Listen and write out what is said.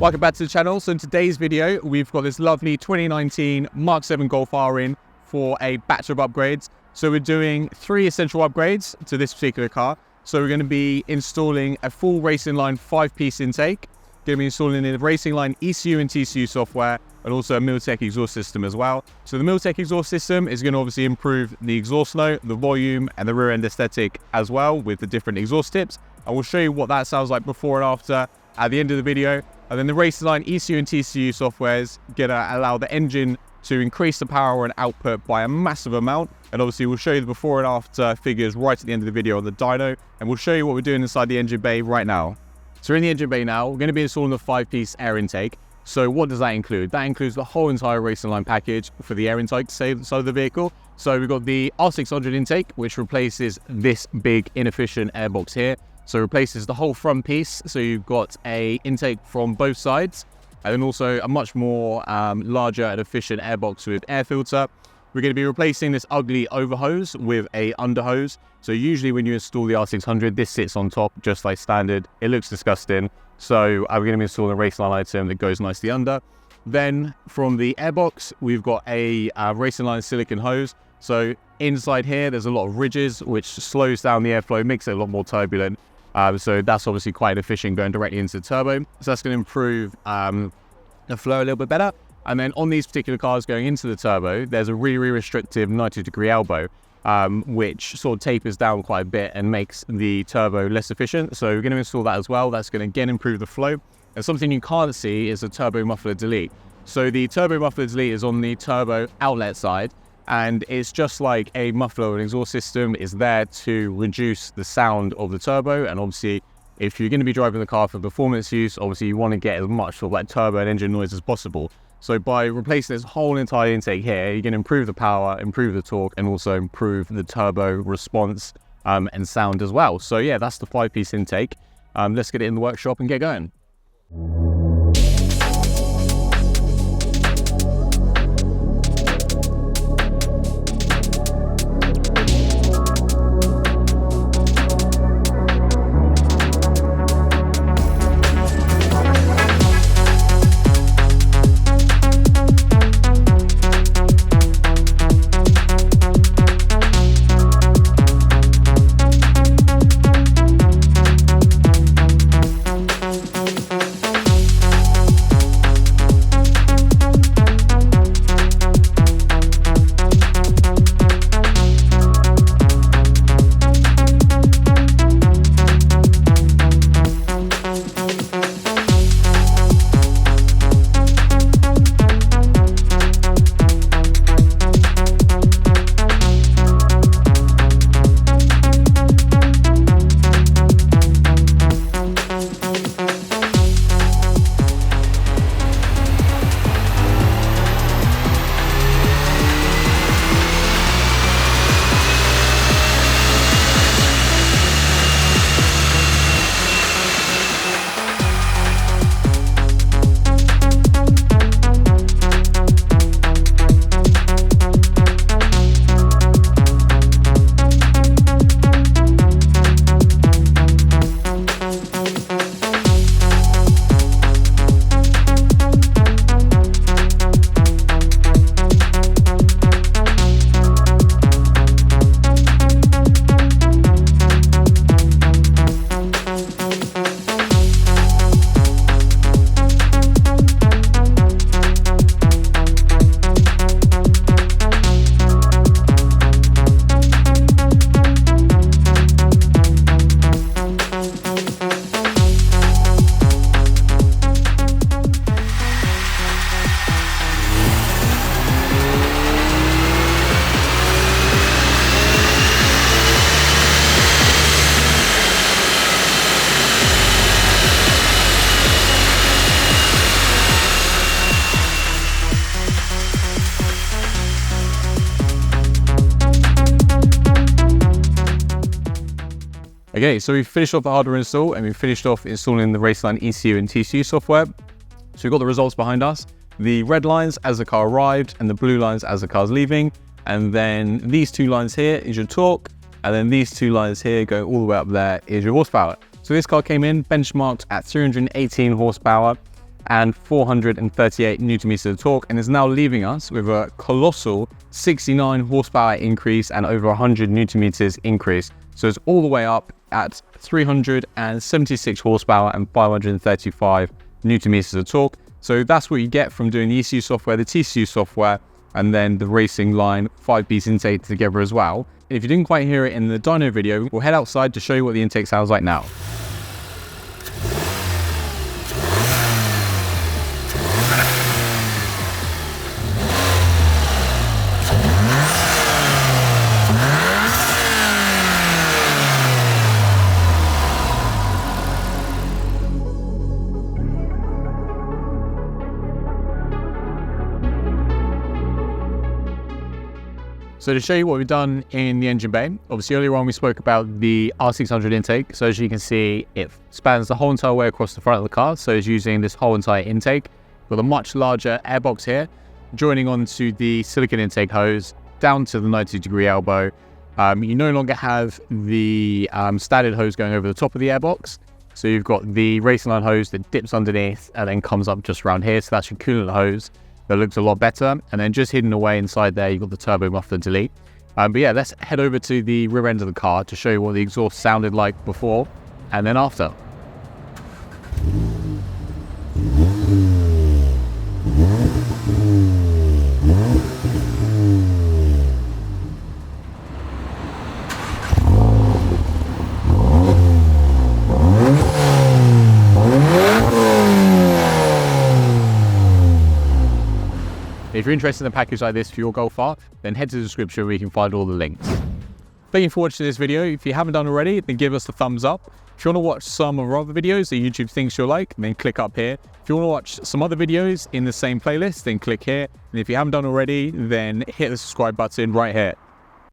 Welcome back to the channel. So in today's video, we've got this lovely 2019 Mark 7 Golf R in for a batch of upgrades. So we're doing 3 essential upgrades to this particular car. So we're going to be installing a full RacingLine 5-piece intake, going to be installing the RacingLine ECU and TCU software, and also a Milltek exhaust system as well. So the Milltek exhaust system is going to obviously improve the exhaust note, the volume, and the rear end aesthetic as well with the different exhaust tips. And we'll show you what that sounds like before and after at the end of the video. And then the RacingLine ECU and TCU software is going to allow the engine to increase the power and output by a massive amount. And obviously we'll show you the before and after figures right at the end of the video on the dyno. And we'll show you what we're doing inside the engine bay right now. So we're in the engine bay now. We're going to be installing the 5-piece air intake. So what does that include? That includes the whole entire RacingLine package for the air intake side of the vehicle. So we've got the R600 intake, which replaces this big inefficient airbox here. So it replaces the whole front piece. So you've got a intake from both sides, and then also a much more larger and efficient airbox with air filter. We're going to be replacing this ugly overhose with a underhose. So usually when you install the R600, this sits on top just like standard. It looks disgusting. So we're going to be installing a RacingLine item that goes nicely under. Then from the airbox, we've got a RacingLine silicone hose. So inside here, there's a lot of ridges, which slows down the airflow, makes it a lot more turbulent. So that's obviously quite efficient going directly into the turbo. So that's going to improve the flow a little bit better. And then on these particular cars going into the turbo, there's a really restrictive 90-degree elbow, which sort of tapers down quite a bit and makes the turbo less efficient. So we're going to install that as well. That's going to again improve the flow. And something you can't see is a turbo muffler delete. So the turbo muffler delete is on the turbo outlet side, and it's just like a muffler and exhaust system. Is there to reduce the sound of the turbo. And obviously, if you're going to be driving the car for performance use, obviously you want to get as much sort of like turbo and engine noise as possible. So by replacing this whole entire intake here, you can improve the power, improve the torque, and also improve the turbo response and sound as well. So yeah, that's the 5-piece intake. Let's get it in the workshop and get going. Okay, so we've finished off the hardware install and we've finished off installing the RacingLine ECU and TCU software. So we've got the results behind us. The red lines as the car arrived and the blue lines as the car's leaving. And then these two lines here is your torque. And then these two lines here going all the way up there is your horsepower. So this car came in benchmarked at 318 horsepower. and 438 newton meters of torque, and is now leaving us with a colossal 69 horsepower increase and over 100 newton meters increase. So it's all the way up at 376 horsepower and 535 newton meters of torque. So that's what you get from doing the ECU software, the TCU software, and then the RacingLine 5-piece intake together as well. And if you didn't quite hear it in the dyno video, we'll head outside to show you what the intake sounds like now. So to show you what we've done in the engine bay, obviously earlier on we spoke about the R600 intake. So as you can see, it spans the whole entire way across the front of the car. So it's using this whole entire intake with a much larger airbox here, joining onto the silicon intake hose down to the 90-degree elbow. You no longer have the standard hose going over the top of the airbox. So you've got the RacingLine hose that dips underneath and then comes up just around here. So that's your coolant hose. That looks a lot better, and then just hidden away inside there, you've got the turbo muffler delete. But yeah, let's head over to the rear end of the car to show you what the exhaust sounded like before and then after. If you're interested in a package like this for your Golf R, then head to the description where you can find all the links. Thank you for watching this video. If you haven't done already, then give us a thumbs up. If you want to watch some of our other videos that YouTube thinks you'll like, then click up here. If you want to watch some other videos in the same playlist, then click here. And if you haven't done already, then hit the subscribe button right here.